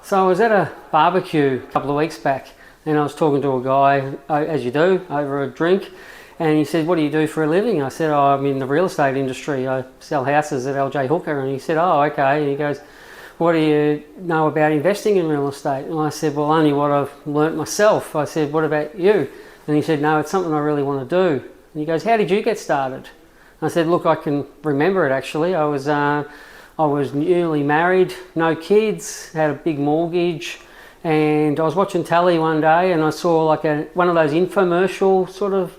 So I was at a barbecue a couple of weeks back, and I was talking to a guy, as you do, over a drink, and he said, "What do you do for a living?" I said, "Oh, I'm in the real estate industry. I sell houses at ljhooker." And he said, "Oh, okay." And he goes, "What do you know about investing in real estate?" And I said, "Well, only what I've learnt myself." I said, "What about you?" And he said, "No, it's something I really want to do." And he goes, "How did you get started?" I said, "Look, I can remember it actually. I was newly married, no kids, had a big mortgage, and I was watching telly one day and I saw like one of those infomercial sort of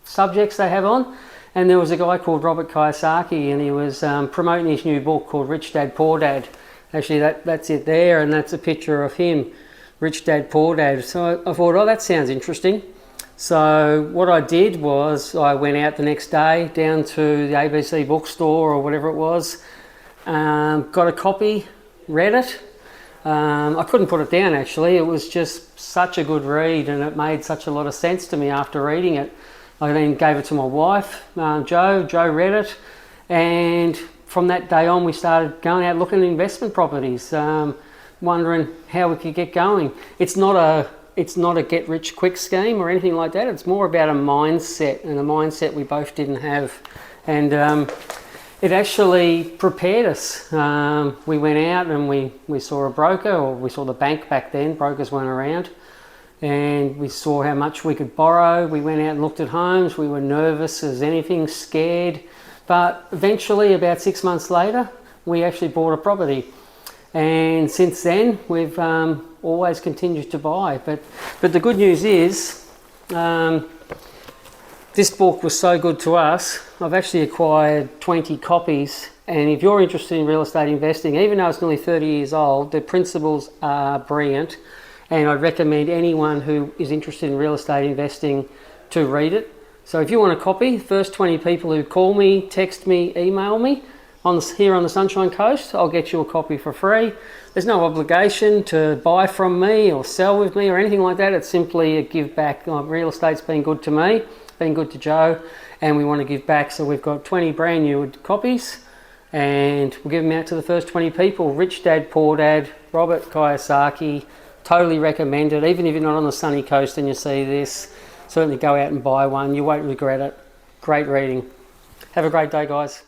subjects they have on, and there was a guy called Robert Kiyosaki, and he was promoting his new book called Rich Dad Poor Dad. Actually, that's it there, and that's a picture of him, Rich Dad Poor Dad. So I thought, oh, that sounds interesting. So what I did was I went out the next day down to the ABC bookstore or whatever it was, got a copy, read it. I couldn't put it down actually. It was just such a good read, and it made such a lot of sense to me after reading it. I then gave it to my wife, Jo. Jo read it, and from that day on we started going out looking at investment properties, wondering how we could get going. It's not a get rich quick scheme or anything like that. It's more about a mindset, and a mindset we both didn't have. And it actually prepared us. We went out and we saw a broker, or we saw the bank back then, brokers weren't around, and we saw how much we could borrow. We went out and looked at homes. We were nervous as anything, scared, but eventually about 6 months later we actually bought a property, and since then we've always continued to buy. But the good news is this book was so good to us, I've actually acquired 20 copies, and if you're interested in real estate investing, even though it's nearly 30 years old, the principles are brilliant, and I'd recommend anyone who is interested in real estate investing to read it. So if you want a copy, first 20 people who call me, text me, email me here on the Sunshine Coast, I'll get you a copy for free. There's no obligation to buy from me or sell with me or anything like that. It's simply a give back. Real estate's been good to me, been good to Joe, and we want to give back. So we've got 20 brand new copies, and we'll give them out to the first 20 people. Rich Dad Poor Dad, Robert Kiyosaki, totally recommend it. Even if you're not on the sunny coast and you see this, certainly go out and buy one. You won't regret it. Great reading. Have a great day, guys.